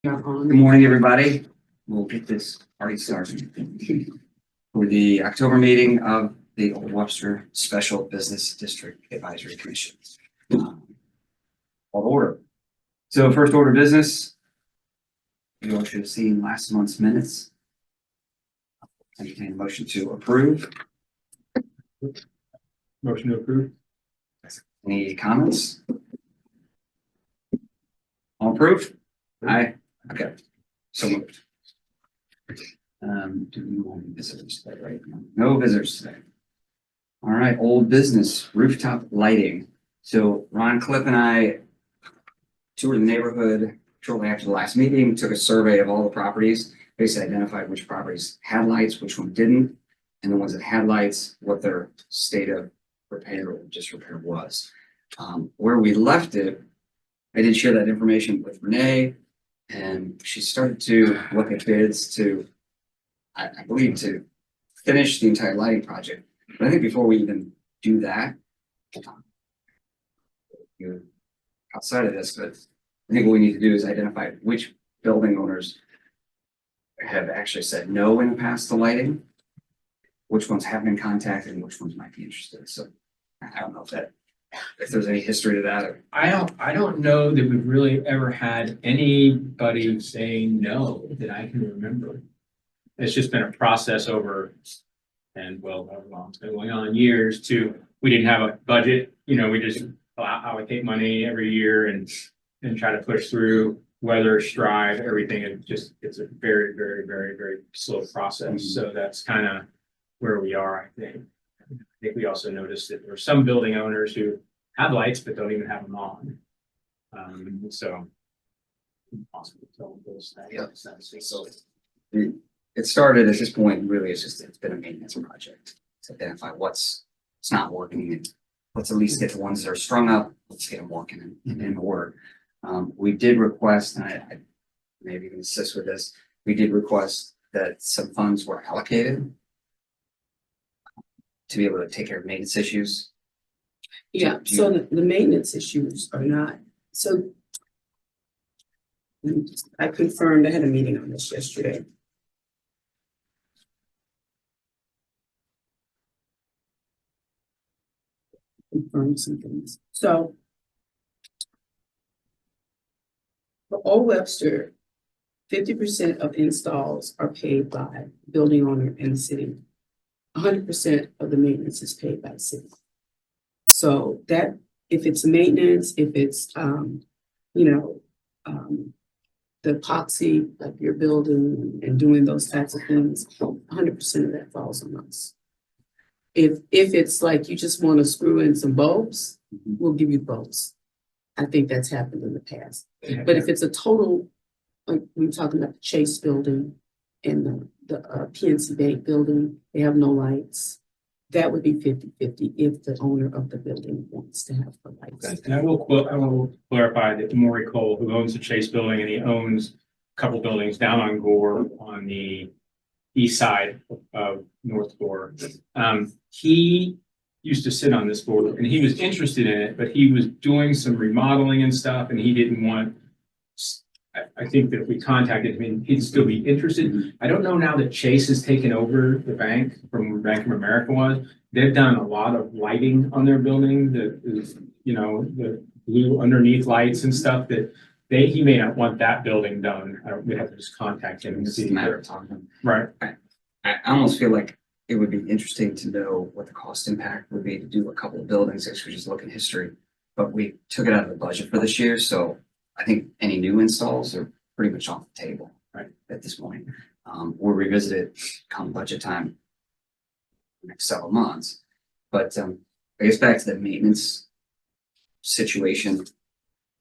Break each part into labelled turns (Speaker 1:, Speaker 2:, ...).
Speaker 1: Good morning, everybody. We'll get this party started for the October meeting of the Old Webster Special Business District Advisory Commission. All order. So first order of business, you all should have seen last month's minutes. Entertain a motion to approve.
Speaker 2: Motion to approve.
Speaker 1: Any comments? All approved? Aye. Okay. So moved. Do we want visitors today, right? No visitors today. All right, old business, rooftop lighting. So Ron Cliff and I toured the neighborhood shortly after the last meeting, took a survey of all the properties, basically identified which properties had lights, which one didn't, and the ones that had lights, what their state of repair or disrepair was. Where we left it, I did share that information with Renee, and she started to look at bids to, I believe, to finish the entire lighting project. But I think before we even do that, outside of this, but I think what we need to do is identify which building owners have actually said no in the past to lighting, which ones have been contacted, and which ones might be interested. So I don't know if there's any history to that. Or...
Speaker 2: I don't know that we've really ever had anybody saying no that I can remember. It's just been a process over, and well, however long it's been going on, years to, we didn't have a budget, we just allocate money every year and try to push through, weather, strive, everything. It's a very, very, very, very slow process. So that's kind of where we are, I think. I think we also noticed that there are some building owners who have lights but don't even have them on. So impossible to tell those things.
Speaker 1: So it started at this point, really, it's been a maintenance project to identify what's not working, and let's at least get the ones that are strung up, let's get them working in order. We did request, and I maybe can assist with this, we did request that some funds were allocated to be able to take care of maintenance issues.
Speaker 3: Yeah, so the maintenance issues are not, so I confirmed, I had a meeting on this yesterday. Confirm some things. So for Old Webster, 50% of installs are paid by building owner and the city. 100% of the maintenance is paid by the city. So that if it's maintenance, if it's the epoxy, like you're building and doing those types of things, 100% of that falls on us. If it's like you just want to screw in some bulbs, we'll give you bulbs. I think that's happened in the past. Yeah. But if it's a total, like we were talking about the Chase building and the PNC Bank building, they have no lights. That would be 50-50 if the owner of the building wants to have the lights.
Speaker 2: Okay. And I will clarify that Maury Cole, who owns the Chase building, and he owns a couple buildings down on Gore on the east side of North Gore. He used to sit on this board and he was interested in it, but he was doing some remodeling and stuff, and he didn't want. I think that if we contacted him, he'd still be interested. I don't know now that Chase has taken over the bank from where Bank of America was. They've done a lot of lighting on their building that is, the blue underneath lights and stuff that he may not want that building done. We have to just contact him and see.
Speaker 1: It's a matter of talking.
Speaker 2: Right.
Speaker 1: I almost feel like it would be interesting to know what the cost impact would be to do a couple of buildings as we just look at history, but we took it out of the budget for this year. So I think any new installs are pretty much off the table right at this point. We'll revisit it come budget time the next several months. But I guess back to the maintenance situation,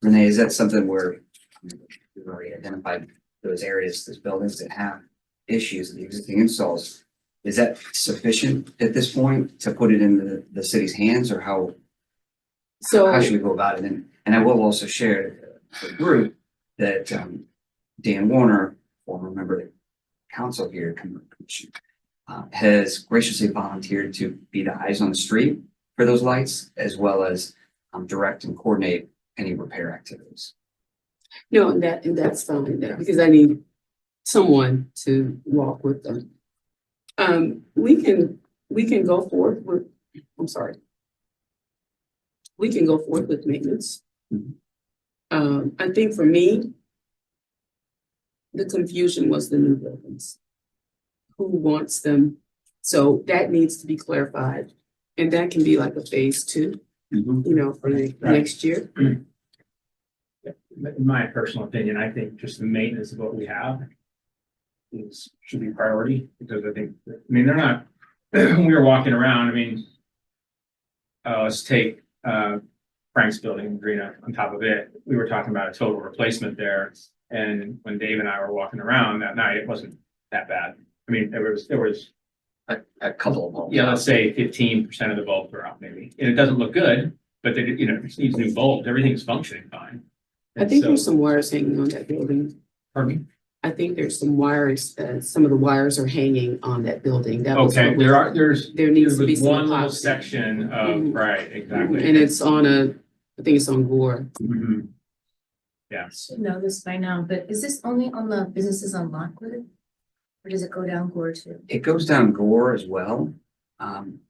Speaker 1: Renee, is that something where we've already identified those areas, those buildings that have issues in the existing installs? Is that sufficient at this point to put it in the city's hands, or how should we go about it? And I will also share the group that Dan Warner, former member of the council here, commission, has graciously volunteered to be the eyes on the street for those lights, as well as direct and coordinate any repair activities.
Speaker 3: No, and that's fine, because I need someone to walk with them. We can go forward with, I'm sorry. We can go forward with maintenance. I think for me, the confusion was the new buildings. Who wants them? So that needs to be clarified. And that can be like a phase 2, for the next year.
Speaker 2: In my personal opinion, I think just the maintenance of what we have should be priority, because they're not, when we were walking around, let's take Frank's building, Greenup on top of it. We were talking about a total replacement there. And when Dave and I were walking around that night, it wasn't that bad. There was
Speaker 1: A couple of bulbs.
Speaker 2: yeah, let's say 15% of the bulbs are out maybe. And it doesn't look good, but it just needs new bulbs. Everything's functioning fine.
Speaker 3: I think there's some wires hanging on that building.
Speaker 2: Pardon me?
Speaker 3: I think there's some wires, some of the wires are hanging on that building. That was
Speaker 2: Okay,
Speaker 3: what
Speaker 2: there
Speaker 3: needs to be some
Speaker 2: one little
Speaker 3: epoxy.
Speaker 2: section of,
Speaker 3: Mhm.
Speaker 2: right, exactly.
Speaker 3: And it's on I think it's on Gore.
Speaker 2: Mhm. Yeah.
Speaker 4: Should know this by now, but is this only on the businesses on Lockwood? Or does it go down Gore too?
Speaker 1: It goes down Gore as well.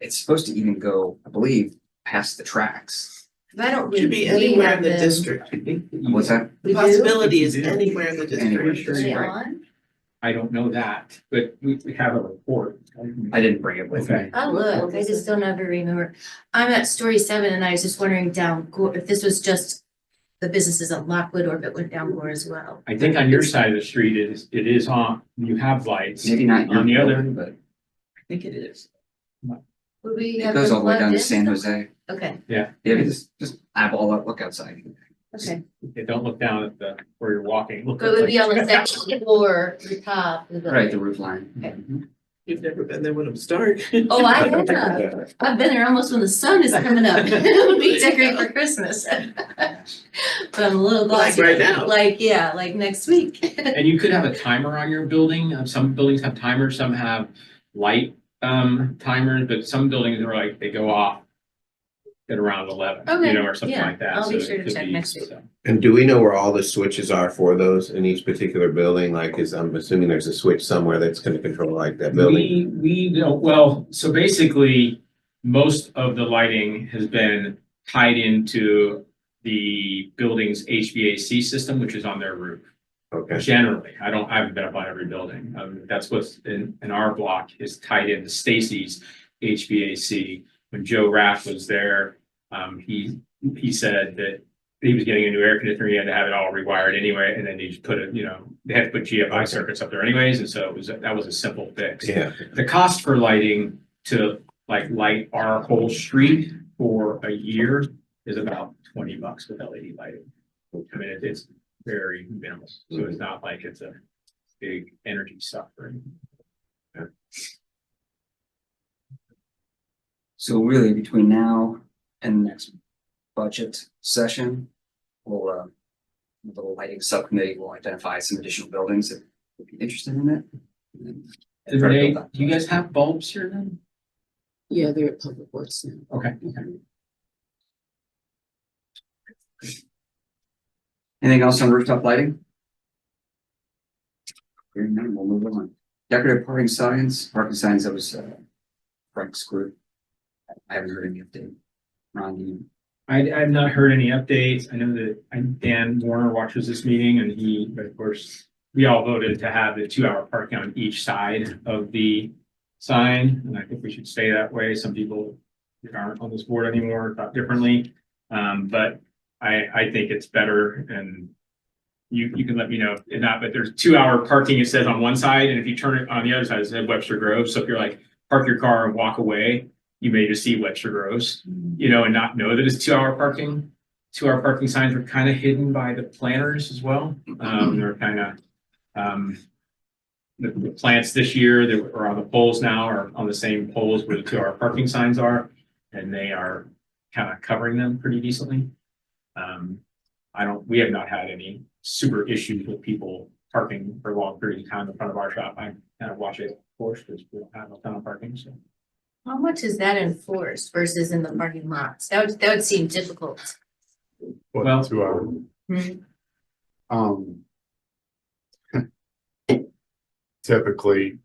Speaker 1: It's supposed to even go, I believe, past the tracks.
Speaker 4: 'Cause I don't
Speaker 5: Should be
Speaker 4: really, we
Speaker 5: anywhere
Speaker 4: have
Speaker 5: in the
Speaker 4: them.
Speaker 5: district, I think.
Speaker 1: What's that?
Speaker 4: We
Speaker 5: The
Speaker 4: do?
Speaker 5: possibility is
Speaker 2: We do.
Speaker 5: anywhere in the
Speaker 1: Anywhere.
Speaker 5: district.
Speaker 4: Are they
Speaker 1: Right.
Speaker 4: on?
Speaker 2: I don't know that, but we have a report.
Speaker 1: I didn't bring it with
Speaker 2: Okay.
Speaker 1: me.
Speaker 4: Oh,
Speaker 3: What
Speaker 4: look, I
Speaker 3: was
Speaker 4: just
Speaker 3: it?
Speaker 4: don't ever remember. I'm at story 7 and I was just wondering down Gore, if this was just the businesses on Lockwood or if it went down Gore as well.
Speaker 2: I think on your side of the street, it is on, you have lights.
Speaker 1: Maybe not
Speaker 2: On the
Speaker 1: your
Speaker 2: other-
Speaker 1: building, but
Speaker 2: I think it is.
Speaker 4: Would we
Speaker 1: it
Speaker 4: have
Speaker 1: goes
Speaker 4: them
Speaker 1: all the way down
Speaker 4: plugged
Speaker 1: to
Speaker 4: in?
Speaker 1: San Jose.
Speaker 4: Okay,
Speaker 1: Yeah, just eyeball that, look outside.
Speaker 4: okay.
Speaker 2: Yeah, don't look down at where you're walking. Look
Speaker 4: But it would be
Speaker 2: up,
Speaker 4: on
Speaker 2: like-
Speaker 4: the second floor, the top. of the
Speaker 1: Right, the
Speaker 4: building.
Speaker 1: roof line.
Speaker 4: Okay.
Speaker 5: You've never been there when it started.
Speaker 4: Oh, I have. I've been there almost when the sun is coming up. We decorate for Christmas. But I'm a little
Speaker 5: Like
Speaker 4: glossy.
Speaker 5: right now.
Speaker 4: Like next week.
Speaker 2: And you could have a timer on your building. Some buildings have timers, some have light timers, but some buildings are like, they go off at around 11,
Speaker 4: Okay,
Speaker 2: or something
Speaker 4: yeah,
Speaker 2: like that.
Speaker 4: I'll be
Speaker 2: So
Speaker 4: sure
Speaker 2: it
Speaker 4: to
Speaker 2: could
Speaker 4: check
Speaker 2: be-
Speaker 4: next week.
Speaker 2: so.
Speaker 6: And do we know where all the switches are for those in each particular building? Like, I'm assuming there's a switch somewhere that's gonna control like that building.
Speaker 2: We don't, well, so basically, most of the lighting has been tied into the building's HVAC system, which is on their roof.
Speaker 6: Okay,
Speaker 2: Generally, I haven't been up on every building. That's what's in our block is tied into Stacy's HVAC. When Joe Raff was there, he said that he was getting a new air conditioner. He had to have it all rewired anyway, and then he just put it, they had to put GFI circuits up there anyways, and so that was a simple fix.
Speaker 6: yeah,
Speaker 2: The cost for lighting to light our whole street for a year is about $20 with LED lighting. It's very minimal, so it's not like it's a big energy suck or anything.
Speaker 1: So really, between now and the next budget session, we'll, the lighting subcommittee will identify some additional buildings that would be interested in it. And then
Speaker 2: And
Speaker 1: try to
Speaker 2: Renee,
Speaker 1: build that.
Speaker 2: do you guys have bulbs here then?
Speaker 3: Yeah, they're at Public Works now.
Speaker 2: Okay.
Speaker 1: Anything else on rooftop lighting? Hearing none, we'll move on. Decorative parking signs, that was Frank's group. I haven't heard any update. Ron, you,
Speaker 2: I've not heard any updates. I know that Dan Warner watches this meeting and but of course, we all voted to have the 2-hour parking on each side of the sign. And I think we should stay that way. Some people that aren't on this board anymore thought differently. But I think it's better and you can let me know if not, but there's 2-hour parking, it says on one side. And if you turn it on the other side, it says Webster Grove. So if you're like, park your car and walk away, you may just see Webster Groves, and not know that it's 2-hour parking. 2-hour parking signs are kind of hidden by the planners as well. They're kind of, the plants this year that are on the poles now are on the same poles where the 2-hour parking signs are, and they are kind of covering them pretty decently. We have not had any super issues with people parking for long periods of time in front of our shop. I kind of watch it, of course, because we don't have a ton of parking, so.
Speaker 4: How much is that enforced versus in the parking lots? That would seem difficult.
Speaker 2: Well,
Speaker 7: 2 hours.
Speaker 4: Hmm.
Speaker 7: Typically,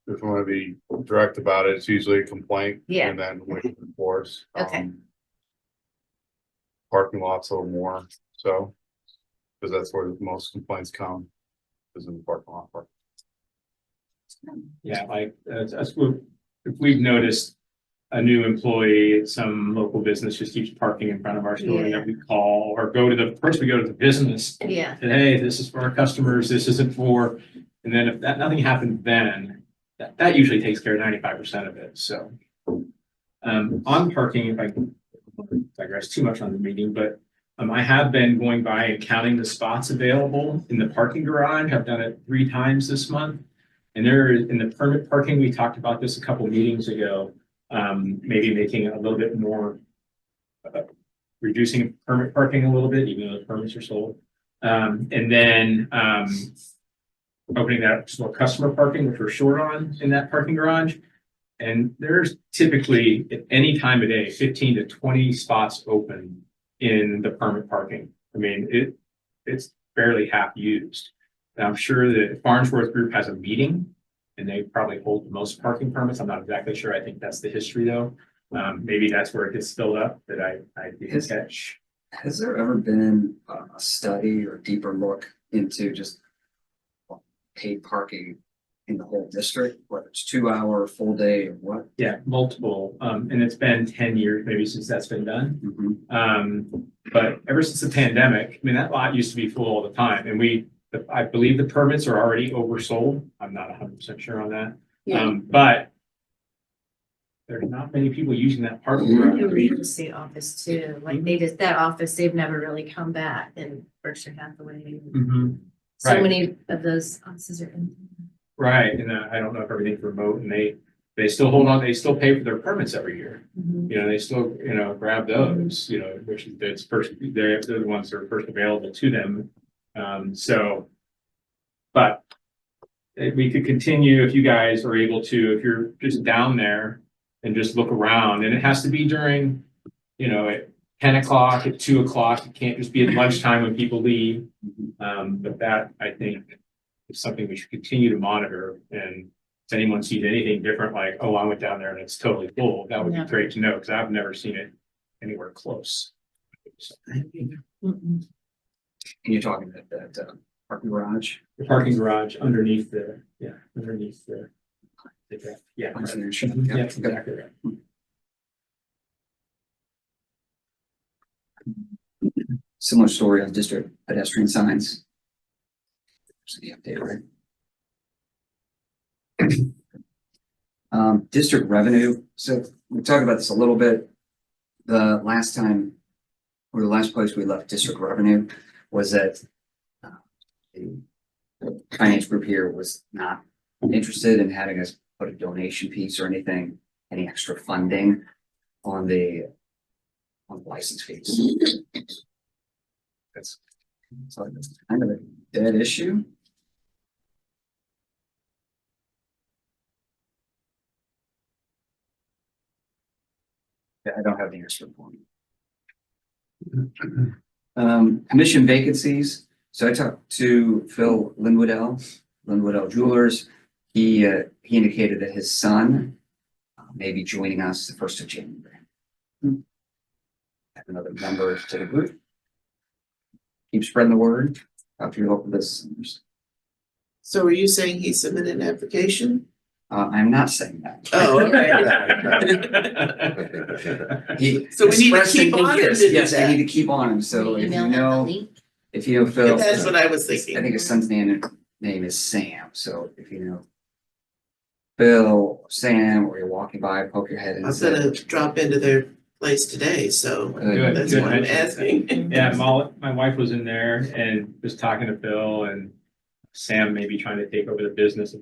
Speaker 7: if you want to be direct about it, it's usually a complaint.
Speaker 4: Yeah.
Speaker 7: And then we enforce.
Speaker 4: Okay.
Speaker 7: Parking lots a little more, so, because that's where the most complaints come, is in the parking lot.
Speaker 2: Yeah, like, if we've noticed a new employee at some local business just keeps parking in front of our store,
Speaker 4: Yeah.
Speaker 2: that we call, or first we go to the business.
Speaker 4: Yeah.
Speaker 2: Say, hey, this is for our customers, this isn't for, and then if nothing happened then, that usually takes care of 95% of it, so. On parking, if I can digress too much on the meeting, but I have been going by and counting the spots available in the parking garage. I've done it 3 times this month. And there in the permit parking, we talked about this a couple meetings ago, maybe making it a little bit more, reducing permit parking a little bit, even though the permits are sold. And then opening that up for customer parking, which we're short on in that parking garage. And there's typically at any time of day, 15 to 20 spots open in the permit parking. I mean, it's barely half used. And I'm sure that Farnsworth Group has a meeting and they probably hold the most parking permits. I'm not exactly sure. I think that's the history though. Maybe that's where it gets filled up that I didn't catch.
Speaker 1: Has there ever been a study or deeper look into just paid parking in the whole district, whether it's 2 hour, full day or what?
Speaker 2: Yeah, multiple. And it's been 10 years maybe since that's been done.
Speaker 1: Mhm.
Speaker 2: But ever since the pandemic, I mean, that lot used to be full all the time. And I believe the permits are already oversold. I'm not 100% sure on that.
Speaker 3: Yeah.
Speaker 2: But there's not many people using that parking
Speaker 4: The
Speaker 2: garage.
Speaker 4: real estate office too, like that office, they've never really come back in Berkshire Hathaway.
Speaker 2: Mhm.
Speaker 4: So
Speaker 2: Right.
Speaker 4: many of those offices are empty.
Speaker 2: Right, and I don't know if everything's remote and they still hold on, they still pay for their permits every year.
Speaker 4: Mhm.
Speaker 2: You know, they still, grab those, which is, that's first, they're the ones that are first available to them. But we could continue if you guys are able to, if you're just down there and just look around, and it has to be during, at 10 o'clock, at 2 o'clock, it can't just be at lunchtime when people leave. But that, I think, is something we should continue to monitor. And if anyone sees anything different, like, oh, I went down there and it's totally full, that would be
Speaker 4: Yeah.
Speaker 2: great to know, because I've never seen it anywhere close.
Speaker 4: Mm-mm.
Speaker 1: And you're talking about that parking garage?
Speaker 2: The parking garage underneath the. Yeah. Yeah.
Speaker 1: Conservation.
Speaker 2: Yeah,
Speaker 1: Yeah.
Speaker 2: exactly right.
Speaker 1: Similar story on district pedestrian signs. There's the update, right? District revenue. So we talked about this a little bit. The last place we left district revenue was that the finance group here was not interested in having us put a donation piece or anything, any extra funding on the license fees. That's kind of a dead issue. Yeah, I don't have the answer for you. Commission vacancies. So I talked to Phil Linwoodell Jewelers. He indicated that his son may be joining us the 1st of January. Add another member to the group. Keep spreading the word about your local business.
Speaker 5: So are you saying he submitted an application?
Speaker 1: I'm not saying that.
Speaker 5: Oh, okay.
Speaker 1: He
Speaker 5: So we need to
Speaker 1: expressed an
Speaker 5: keep on him
Speaker 1: interest.
Speaker 5: to do
Speaker 1: Yes, we
Speaker 5: that.
Speaker 1: need to keep on him. So if
Speaker 4: Email
Speaker 1: you
Speaker 4: them the
Speaker 1: know,
Speaker 4: link.
Speaker 1: Phil,
Speaker 5: That's what I was
Speaker 1: I
Speaker 5: thinking.
Speaker 1: think his son's name is Sam. So if you know Phil or Sam, or you're walking by, poke your head in.
Speaker 5: I was gonna drop into their place today, so
Speaker 2: Good,
Speaker 5: that's
Speaker 2: good
Speaker 5: why I'm
Speaker 2: mention.
Speaker 5: asking.
Speaker 2: Yeah, my wife was in there and was talking to Phil, and Sam may be trying to take over the business.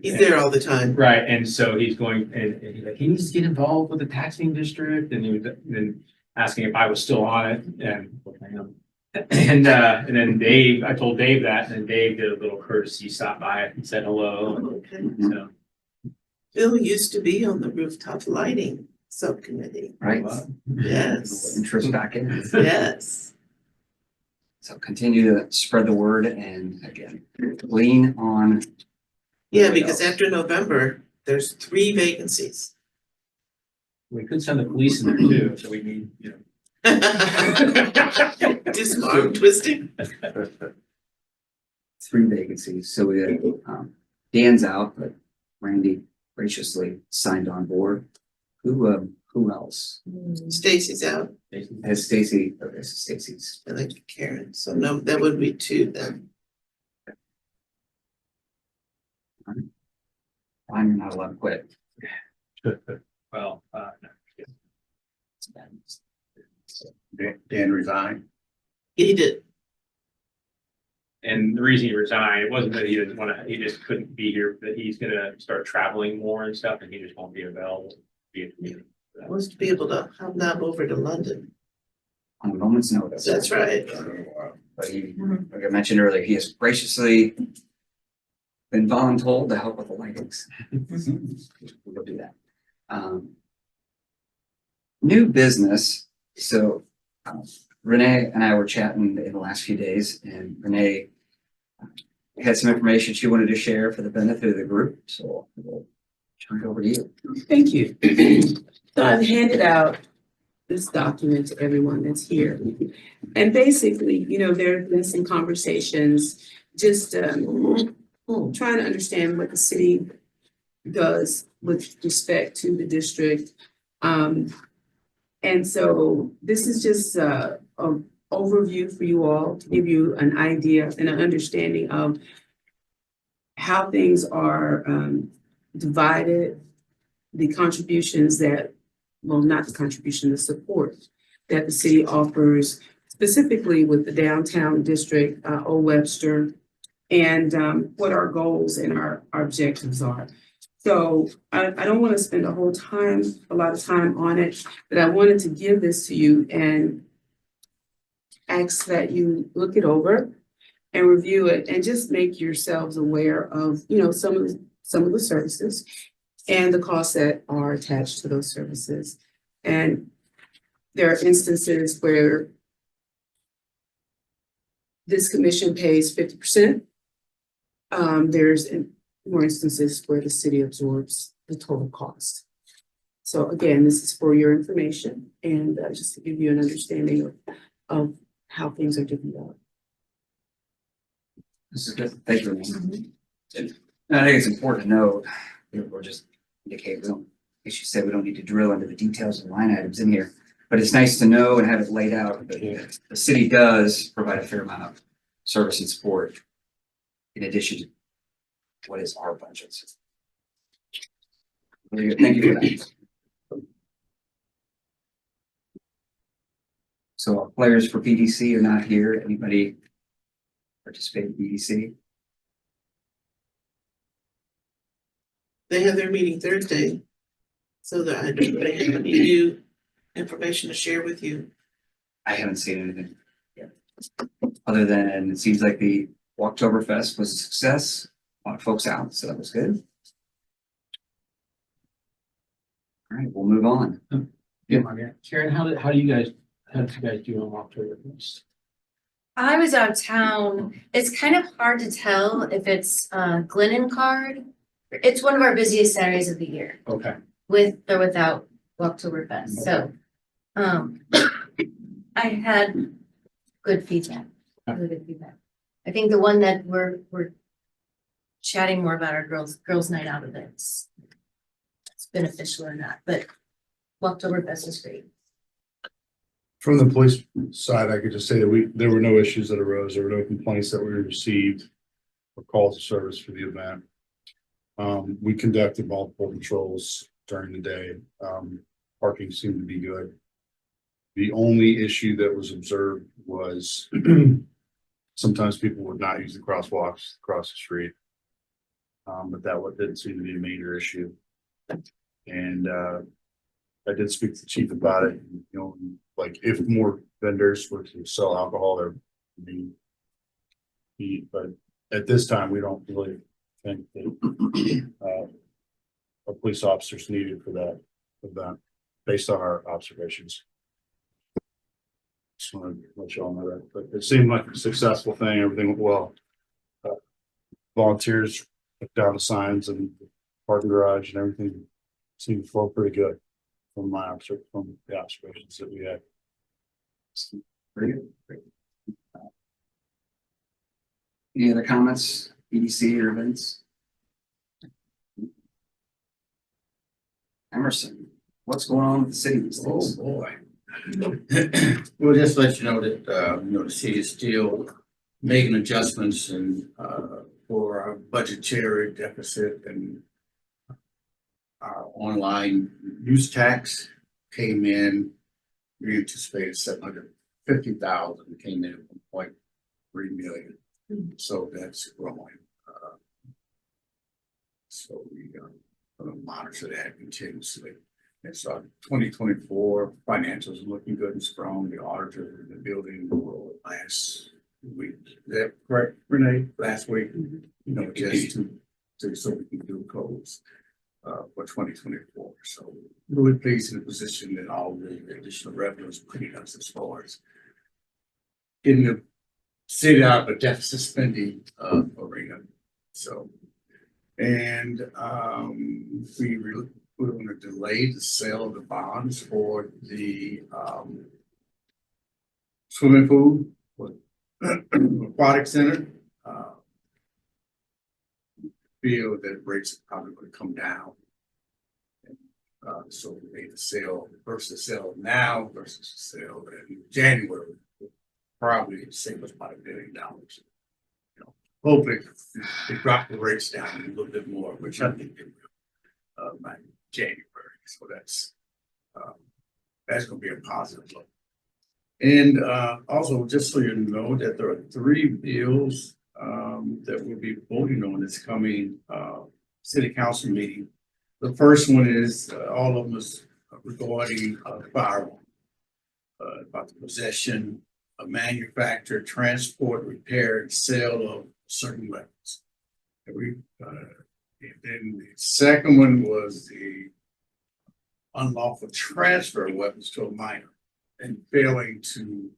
Speaker 5: He's there all the time.
Speaker 2: Right, and so he's going, and he's like, he needs to get involved with the taxing district, and he was then asking if I was still on it, and and then Dave, I told Dave that, and then Dave did a little courtesy stop by and said hello, and
Speaker 5: Okay.
Speaker 2: so.
Speaker 5: Phil used to be on the rooftop lighting subcommittee.
Speaker 1: Right.
Speaker 5: Yes.
Speaker 1: Interest back in.
Speaker 5: Yes.
Speaker 1: So continue to spread the word and again, lean on.
Speaker 5: Yeah, because after November, there's 3 vacancies.
Speaker 2: We could send the police in there too, so we need, you know.
Speaker 5: Do some arm twisting.
Speaker 1: 3 vacancies. So we had, Dan's out, but Randy graciously signed on board. Who else?
Speaker 5: Stacy's out,
Speaker 1: Has Stacy, okay, so Stacy's.
Speaker 5: and then Karen, so no, that would be 2 then.
Speaker 1: I'm not allowed to quit.
Speaker 2: Well,
Speaker 7: Dan resigned.
Speaker 5: He did,
Speaker 2: and the reason he resigned, it wasn't that he didn't want to, he just couldn't be here, but he's gonna start traveling more and stuff, and he just won't be available. To be at the meeting.
Speaker 5: wants to be able to hobnob over to London.
Speaker 1: On a moment's notice.
Speaker 5: That's right.
Speaker 1: But he, like I mentioned earlier, he has graciously been voluntold to help with the lightings. We'll do that. New business. So Renee and I were chatting in the last few days, and Renee had some information she wanted to share for the benefit of the group. So we'll turn it over to you.
Speaker 3: Thank you. So I've handed out this document to everyone that's here. And basically, you know, there have been some conversations, just trying to understand what the city does with respect to the district. And so this is just an overview for you all to give you an idea and an understanding of how things are divided, the contributions that, well, not the contribution, the support that the city offers, specifically with the downtown district, Old Webster, and what our goals and our objectives are. So I don't want to spend a lot of time on it, but I wanted to give this to you and ask that you look it over and review it and just make yourselves aware of, you know, some of the services and the costs that are attached to those services. And there are instances where this commission pays 50%. There's more instances where the city absorbs the total cost. So again, this is for your information and just to give you an understanding of how things are divvied up.
Speaker 1: This is good. Thank you. Renee. And I think it's important to know, or just indicate, we don't, as you said, we don't need to drill into the details and line items in here, but it's nice to know and have it laid out that the city does provide a fair amount of service and support in addition to what is our budgets. Very good. Thank you for that. So our players for PDC are not here. Anybody participate in PDC?
Speaker 5: They have their meeting Thursday. So that I don't have any new information to share with you.
Speaker 1: I haven't seen anything yet. Other than it seems like the Walktoberfest was a success. A lot of folks out, so that was good. All right, we'll move on.
Speaker 2: Yeah, Karen, how did you guys do on October 1st?
Speaker 4: I was out of town. It's kind of hard to tell if it's Glennon card. It's one of our busiest Saturdays of the year,
Speaker 2: Okay.
Speaker 4: with or without Oktoberfest. So I had good feedback. Really good feedback. I think the one that we're chatting more about our girls' night out events. It's beneficial or not, but Oktoberfest is great.
Speaker 7: From the police side, I could just say that there were no issues that arose. There were no complaints that we received or calls of service for the event. We conducted multiple patrols during the day. Parking seemed to be good. The only issue that was observed was sometimes people would not use the crosswalks across the street. But that didn't seem to be a major issue. And I did speak to the chief about it. You know, like if more vendors were to sell alcohol, there would be, but at this time, we don't really think that a police officer's needed for that event based on our observations. Just want to let you all know that, but it seemed like a successful thing. Everything went well. Volunteers took down the signs and parking garage and everything seemed to flow pretty good from from the observations that we had.
Speaker 1: Pretty good. Great. Any other comments, EDC or events? Emerson, what's going on with the city these
Speaker 8: Oh,
Speaker 1: days?
Speaker 8: boy. We'll just let you know that, the city is still making adjustments and, for our budgetary deficit and our online use tax came in, we anticipated 750,000, came in at 1.3 million. So that's growing. So we, gonna monitor that continuously. And so 2024 financials are looking good and strong. The auditor in the building last week, is that correct, Renee? Last week, just to so we can do close for 2024. So really pleased in the position that all the additional revenues putting us as far as getting the city out of a deficit spending arena. So, and we're going to delay the sale of the bonds for the swimming pool, for aquatic center. Feel that rates are probably going to come down. So we made the sale versus sale now versus sale in January. Probably save us about $1 billion. Hopefully they drop the rates down a little bit more, which I think they will by January. So that's going to be a positive look. And also, just so you know, that there are 3 bills that we'll be voting on this coming city council meeting. The first one is all of them is regarding firearm, about the possession, manufacture, transport, repair, and sale of certain weapons. And then the second one was the unlawful transfer of weapons to a minor and failing to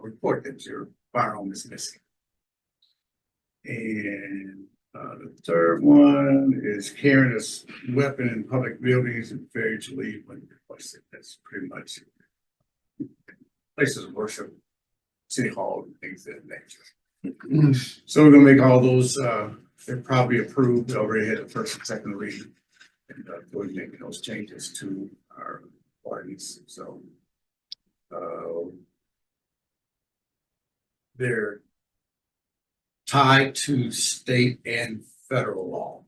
Speaker 8: report that your firearm is missing. And the third one is carrying a weapon in public buildings and failure to leave when requested. That's pretty much places of worship, city hall, and things of that nature. So we're gonna make all those, they're probably approved, already had the first and second reading. And we're making those changes to our ordinance, so. They're tied to state and federal law.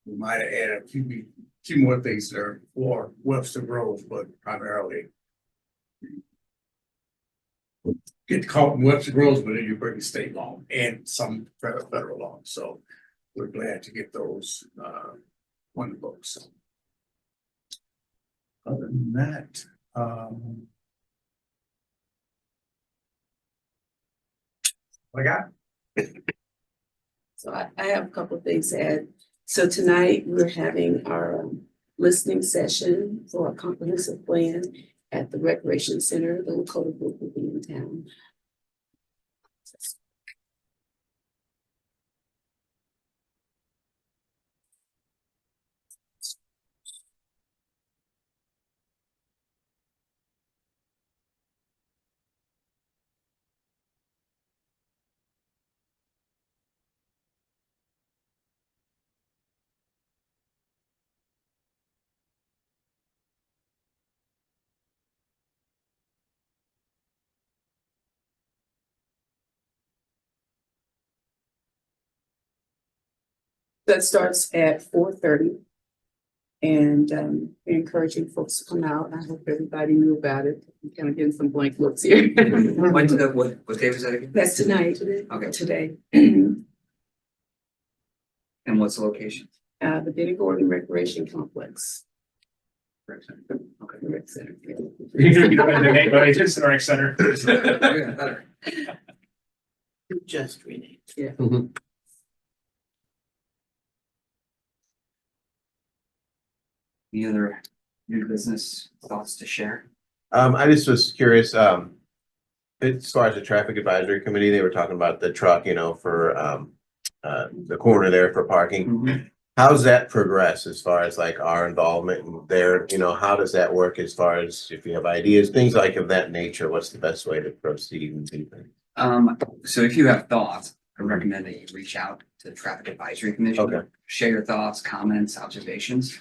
Speaker 8: We might add a few more things there for Webster Groves, but primarily get caught in Webster Groves, but then you bring state law and some federal law. So we're glad to get those on the books. Other than that, what I got?
Speaker 3: So I have a couple of things to add. So tonight we're having our listening session for a comprehensive plan at the Recreation Center. The Lakota group will be in town. That starts at 4:30. And encouraging folks to come out. I hope everybody knew about it. I'm kind of getting some blank looks here.
Speaker 1: When did that, what day was that again?
Speaker 3: That's tonight.
Speaker 1: Okay.
Speaker 3: Today.
Speaker 1: And what's the location?
Speaker 3: The Benny Gordon Recreation Complex.
Speaker 1: Okay.
Speaker 3: The Rec Center.
Speaker 2: You're gonna be the neighborhood historic center.
Speaker 1: Yeah, better.
Speaker 5: Just reading.
Speaker 3: Yeah.
Speaker 1: Any other new business thoughts to share?
Speaker 6: I just was curious, as far as the traffic advisory committee, they were talking about the truck, you know, for the corner there for parking.
Speaker 1: Mhm.
Speaker 6: How's that progress as far as like our involvement in there? You know, how does that work as far as if you have ideas, things like of that nature? What's the best way to proceed and do things?
Speaker 1: So if you have thoughts, I recommend that you reach out to the Traffic Advisory Commission.
Speaker 6: Okay.
Speaker 1: Share your thoughts, comments, observations.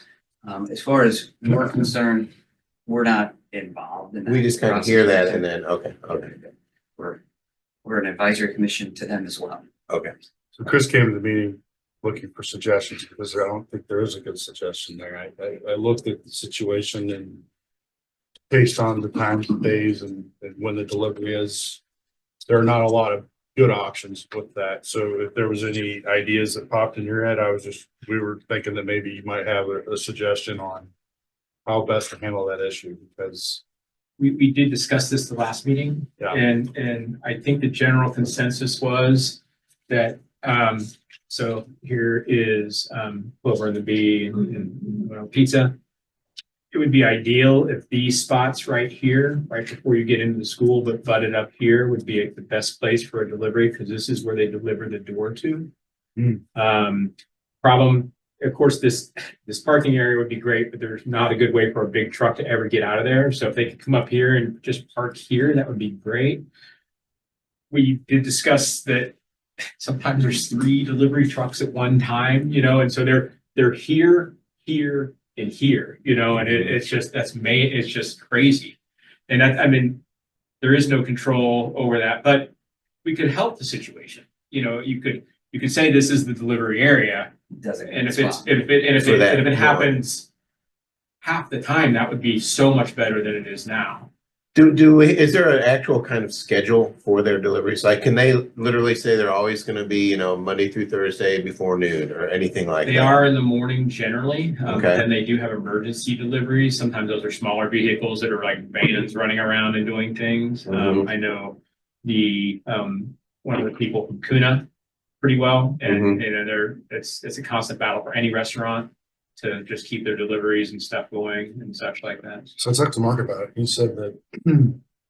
Speaker 1: As far as we're concerned, we're not involved in that.
Speaker 6: We just kind of
Speaker 1: process.
Speaker 6: hear that and then, okay.
Speaker 1: We're an advisory commission to them as well.
Speaker 6: Okay.
Speaker 7: So Chris came to the meeting looking for suggestions because I don't think there is a good suggestion there. I looked at the situation and based on the times of days and when the delivery is, there are not a lot of good options with that. So if there was any ideas that popped in your head, we were thinking that maybe you might have a suggestion on how best to handle that issue because
Speaker 2: We did discuss this the last meeting.
Speaker 7: Yeah.
Speaker 2: And I think the general consensus was that, so here is, Clover and the Bee and pizza. It would be ideal if these spots right here, right before you get into the school, but butted up here would be the best place for a delivery, because this is where they deliver the door to. Problem, of course, this parking area would be great, but there's not a good way for a big truck to ever get out of there. So if they could come up here and just park here, that would be great. We did discuss that sometimes there's 3 delivery trucks at one time, you know, and so they're here, here, and here, you know, and it's just, it's just crazy. And I mean, there is no control over that, but we could help the situation. You know, you could say this is the delivery area.
Speaker 1: Doesn't.
Speaker 2: And if it happens half the time, that would be so much better than it is now.
Speaker 6: Is there an actual kind of schedule for their deliveries? Like, can they literally say they're always going to be, you know, Monday through Thursday before noon or anything like that?
Speaker 2: They are in the morning generally,
Speaker 6: Okay.
Speaker 2: and they do have emergency deliveries. Sometimes those are smaller vehicles that are like vans running around and doing things.
Speaker 6: Mhm.
Speaker 2: I know the one of the people from Kuna pretty well, and you know, it's a constant battle for any restaurant to just keep their deliveries and stuff going and such like that.
Speaker 7: So I talked to Mark about it. He said that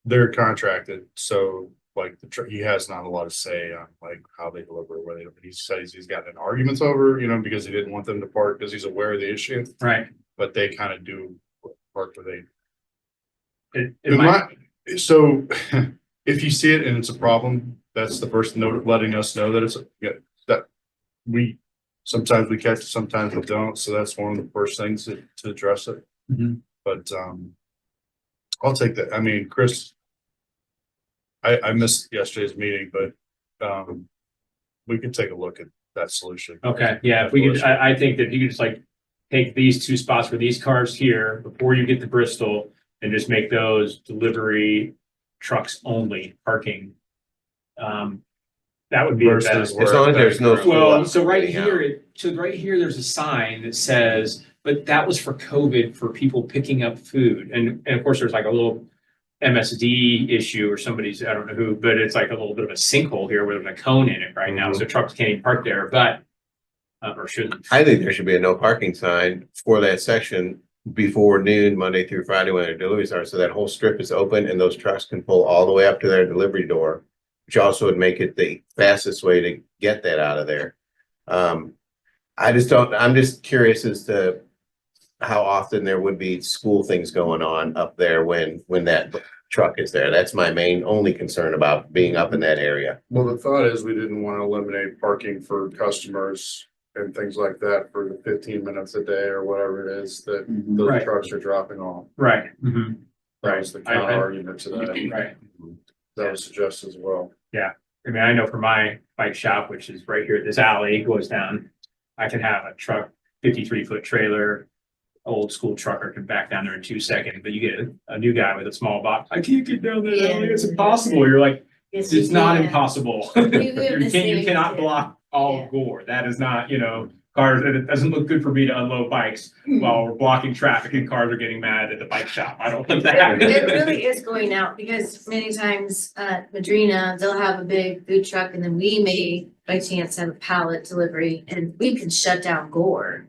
Speaker 7: they're contracted, so like he has not a lot of say on like how they deliver, where they. He says he's gotten in arguments over, you know, because he didn't want them to park because he's aware of the issue.
Speaker 2: Right.
Speaker 7: But they kind of do park where they.
Speaker 2: It might,
Speaker 7: So if you see it and it's a problem, that's the first note letting us know that it's that we. Sometimes we catch it, sometimes we don't. So that's one of the first things to address it.
Speaker 2: Mhm.
Speaker 7: But I'll take that. I mean, Chris, I missed yesterday's meeting, but we can take a look at that solution.
Speaker 2: Okay, yeah, if we could, I think that you could just like take these 2 spots for these cars here before you get to Bristol and just make those delivery trucks only parking. That would be the
Speaker 7: Versus
Speaker 2: best.
Speaker 7: where
Speaker 6: As long as there's no.
Speaker 2: Well, so right
Speaker 6: getting out.
Speaker 2: here, there's a sign that says, but that was for COVID for people picking up food. And of course, there's like a little MSD issue or somebody's, I don't know who, but it's like a little bit of a sinkhole here with a cone in it right now. So trucks can't even park there, but, or shouldn't.
Speaker 6: I think there should be a no parking sign for that section before noon, Monday through Friday when their deliveries are. So that whole strip is open and those trucks can pull all the way up to their delivery door, which also would make it the fastest way to get that out of there. I'm just curious as to how often there would be school things going on up there when that truck is there. That's my only concern about being up in that area.
Speaker 7: Well, the thought is we didn't want to eliminate parking for customers and things like that for the 15 minutes a day or whatever it is that those
Speaker 2: Right.
Speaker 7: trucks are dropping off.
Speaker 2: Right. Mhm.
Speaker 7: That was the counter argument to that.
Speaker 2: Right.
Speaker 7: That was suggested as well.
Speaker 2: I mean, I know for my bike shop, which is right here, this alley goes down, I can have a truck, 53-foot trailer, old school trucker can back down there in 2 seconds, but you get a new guy with a small box. I can't get down that alley. It's impossible. You're like,
Speaker 4: Yes, you
Speaker 2: it's not
Speaker 4: can.
Speaker 2: impossible.
Speaker 4: have the
Speaker 2: You
Speaker 4: same
Speaker 2: cannot
Speaker 4: thing.
Speaker 2: block all of Gore. That is not, you know, cars, it doesn't look good for me to unload bikes while we're blocking traffic and cars are getting mad at the bike shop. I don't want that.
Speaker 4: It really is going out because many times at Madrina, they'll have a big food truck and then we may by chance have a pallet delivery and we can shut down Gore.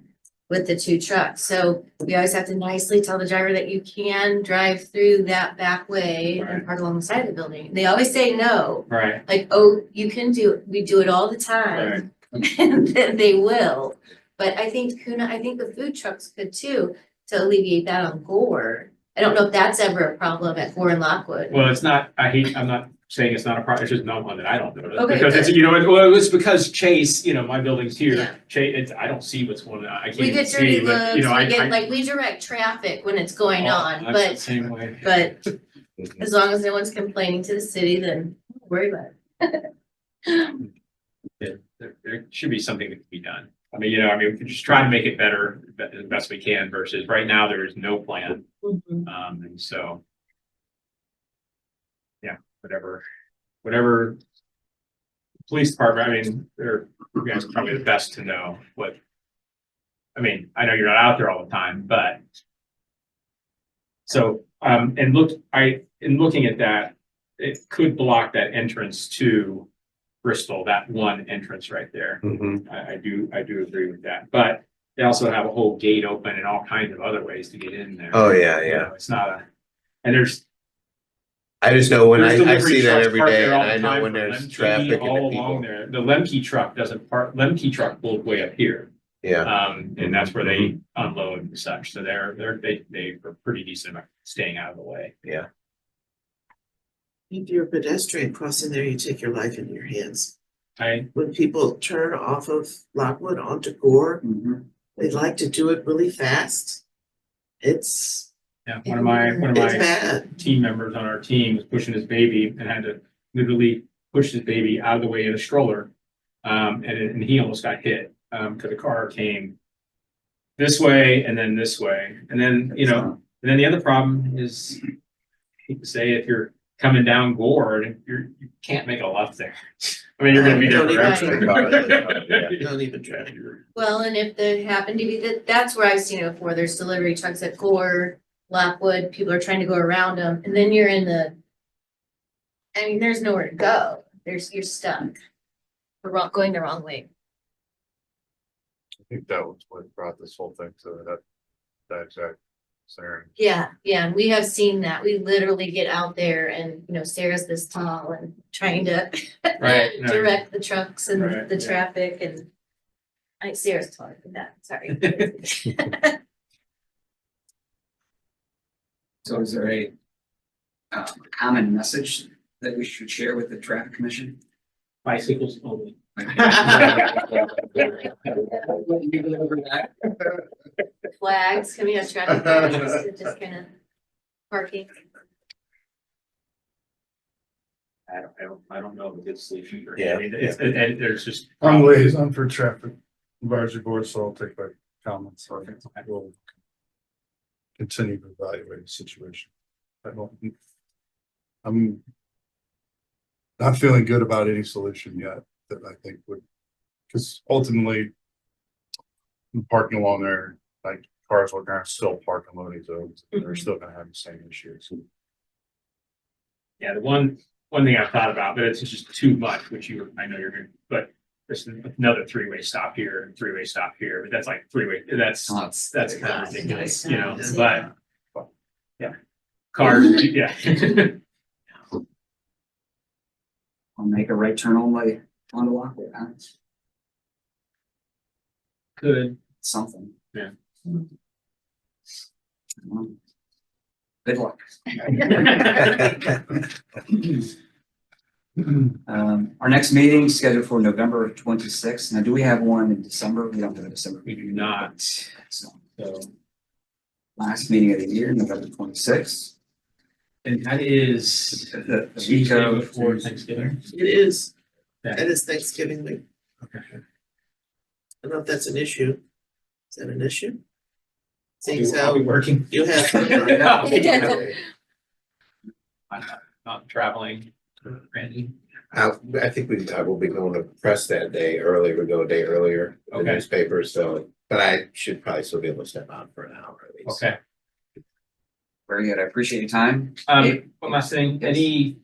Speaker 4: with the two trucks. So we always have to nicely tell the driver that you can drive through that back way and
Speaker 2: Right.
Speaker 4: park along the side of the building. They always say no,
Speaker 2: Right,
Speaker 4: like, oh, you can do it. We do it all the time. And then they will. But I think the food trucks could too, to alleviate that on Gore. I don't know if that's ever a problem at Gore and Lockwood.
Speaker 2: well, it's not, I'm not saying it's not a problem, it's just not one that I don't notice.
Speaker 4: Okay,
Speaker 2: Because it's,
Speaker 4: good.
Speaker 2: you know, well, it was because Chase, you know, my building's
Speaker 4: Yeah.
Speaker 2: here, Chase, I don't see what's going on, I can't
Speaker 4: We
Speaker 2: even
Speaker 4: get dirty
Speaker 2: see, but, you
Speaker 4: looks,
Speaker 2: know,
Speaker 4: we
Speaker 2: I.
Speaker 4: get, like, we direct traffic when it's going on,
Speaker 2: I'm the
Speaker 4: but,
Speaker 2: same way.
Speaker 4: but as long as no one's complaining to the city, then don't worry about it.
Speaker 2: There should be something that can be done. I mean, you know, we can just try to make it better as best we can versus right now, there is no plan. And so. Yeah, whatever. Police department, I mean, you guys are probably the best to know what. I mean, I know you're not out there all the time, but. So, in looking at that, it could block that entrance to Bristol, that one entrance right there.
Speaker 6: Mhm.
Speaker 2: I do agree with that, but they also have a whole gate open and all kinds of other ways to get in there.
Speaker 6: Oh, yeah,
Speaker 2: You
Speaker 6: yeah.
Speaker 2: know, it's not and there's
Speaker 6: I just know when
Speaker 2: there's
Speaker 6: I
Speaker 2: delivery
Speaker 6: see that
Speaker 2: trucks
Speaker 6: every
Speaker 2: parked
Speaker 6: day
Speaker 2: there
Speaker 6: and
Speaker 2: all the
Speaker 6: I know
Speaker 2: time
Speaker 6: when
Speaker 2: for
Speaker 6: there's
Speaker 2: Lemke
Speaker 6: traffic and
Speaker 2: all
Speaker 6: the
Speaker 2: along
Speaker 6: people.
Speaker 2: there. The Lemke truck doesn't park, Lemke truck pulls way up here.
Speaker 6: Yeah,
Speaker 2: And that's where they unload and such. So they are pretty decent about staying out of the way.
Speaker 6: yeah.
Speaker 5: If you're a pedestrian crossing there, you take your life in your hands.
Speaker 2: I,
Speaker 5: When people turn off of Lockwood onto Gore, they like to do it really fast. It's
Speaker 2: yeah, one of my
Speaker 5: bad.
Speaker 2: team members on our team was pushing his baby and had to literally push his baby out of the way in a stroller. And he almost got hit, because the car came this way and then this way. And then, you know, and then the other problem is, I hate to say, if you're coming down Gore and you can't make a left there. I mean, you're gonna be there
Speaker 5: Don't even
Speaker 2: forever.
Speaker 5: Don't even try.
Speaker 4: Well, and if there happen to be that's where I've seen it before. There's delivery trucks at Gore, Lockwood, people are trying to go around them, and then you're I mean, there's nowhere to go. You're stuck. Going the wrong way.
Speaker 7: I think that was what brought this whole thing to that exact scenario.
Speaker 4: Yeah, and we have seen that. We literally get out there and, you know, Sarah's this tall and trying to
Speaker 2: Right, no.
Speaker 4: direct the trucks and
Speaker 2: Right,
Speaker 4: the
Speaker 2: yeah.
Speaker 4: traffic and Sarah's taller than that, sorry.
Speaker 1: So is there a common message that we should share with the traffic commission?
Speaker 2: Bicycles only.
Speaker 4: Flags, can we have traffic flags, just kind of parking?
Speaker 2: I don't know of a good solution for it.
Speaker 6: Yeah,
Speaker 2: I mean, and there's just.
Speaker 7: I'm liaison for traffic advisory board, so I'll take my comments. I will continue to evaluate the situation. I'm not feeling good about any solution yet that I think would, because ultimately parking along there, like cars are gonna still park in loading zones, they're still gonna have the same issues.
Speaker 2: Yeah, the one thing I've thought about, but it's just too much, which I know you're gonna, but there's another three-way stop here and three-way stop here, but that's like three-way, that's
Speaker 1: Oh,
Speaker 2: kind of ridiculous, you know,
Speaker 4: Yeah.
Speaker 2: but. Yeah. Cars, yeah.
Speaker 1: I'll make a right turn only on the Lockwood, huh?
Speaker 2: Good.
Speaker 1: Something.
Speaker 2: Yeah.
Speaker 1: Well, good luck. Our next meeting is scheduled for November 26th. Now, do we have one in December? We don't have a December.
Speaker 2: We do not.
Speaker 1: So, last meeting of the year, November 26th.
Speaker 2: And that is
Speaker 1: The week
Speaker 2: Tuesday
Speaker 1: of
Speaker 2: before Thanksgiving.
Speaker 5: It is.
Speaker 2: Yeah.
Speaker 5: That is Thanksgiving week.
Speaker 2: Okay.
Speaker 5: I don't know if that's an issue. Is that an issue? Seeing
Speaker 2: I'll be
Speaker 5: how
Speaker 2: working.
Speaker 5: you have.
Speaker 2: I'm not traveling, Randy.
Speaker 6: I think I will be going to press that day early. We go a day earlier, the
Speaker 2: Okay.
Speaker 6: newspaper, so, but I should probably still be able to step out for an hour at least.
Speaker 2: Okay.
Speaker 1: Very good. I appreciate your time.
Speaker 2: One last thing,
Speaker 1: Yes.
Speaker 2: any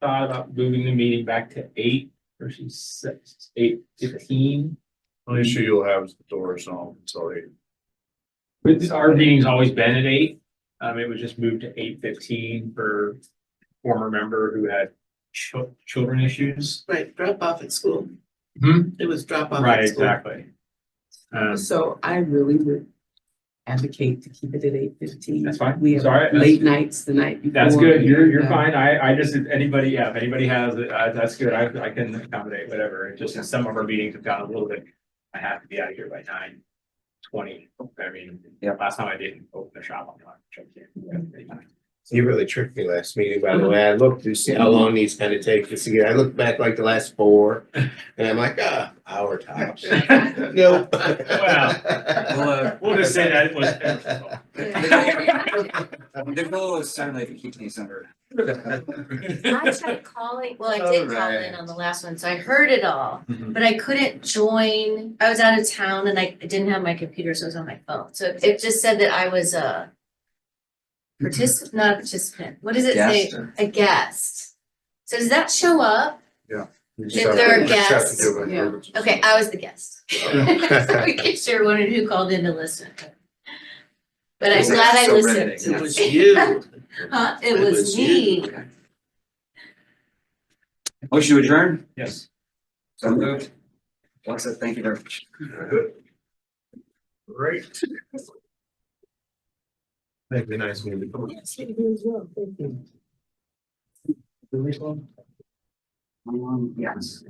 Speaker 2: thought about moving the meeting back to 8 versus 6, 8:15?
Speaker 7: The issue you'll have is the doors on until 8.
Speaker 2: But our meeting's always been at 8. It was just moved to 8:15 for former member who had children issues.
Speaker 5: Right, drop off at school.
Speaker 2: Hmm?
Speaker 5: It was drop off
Speaker 2: Right,
Speaker 5: at school.
Speaker 2: exactly.
Speaker 3: So I really would advocate to keep it at 8:15.
Speaker 2: That's fine.
Speaker 3: We have
Speaker 2: Sorry, that's-
Speaker 3: late nights the night before.
Speaker 2: That's good. You're
Speaker 3: and,
Speaker 2: fine. I just, if anybody has it, that's good. I can accommodate whatever. It just, some of our meetings have gotten a little bit, I have to be out of here by 9:20. I mean,
Speaker 1: Yeah.
Speaker 2: last time I didn't open the shop on time.
Speaker 6: You really tricked me last meeting, by the way. I looked to see how long these kind of take to see. I looked back like the last 4 and I'm like, hour tops. Nope.
Speaker 2: Well, we'll just say that it was.
Speaker 1: The goal is certainly to keep these under.
Speaker 4: I tried calling, well, I did call in
Speaker 6: Alright.
Speaker 4: on the last one, so I heard it all,
Speaker 2: Mhm.
Speaker 4: but I couldn't join. I was out of town and I didn't have my computer, so it was on my phone. So it just said that I was a participant, not a participant. What does it say?
Speaker 1: Guest or-
Speaker 4: A guest. So does that show up?
Speaker 6: If
Speaker 4: they're guests, Okay, I was the guest. So we get sure wondered who called in to listen. But I'm
Speaker 1: It's
Speaker 4: glad I
Speaker 1: so
Speaker 4: listened.
Speaker 1: riveting.
Speaker 5: It was you.
Speaker 4: Huh? It
Speaker 5: It
Speaker 4: was
Speaker 5: was
Speaker 4: me.
Speaker 1: Okay. Motion to adjourn?
Speaker 2: Yes.
Speaker 1: So moved. Alexa, thank you very much.
Speaker 8: Great.
Speaker 6: That'd be nice meeting you.
Speaker 1: Yes.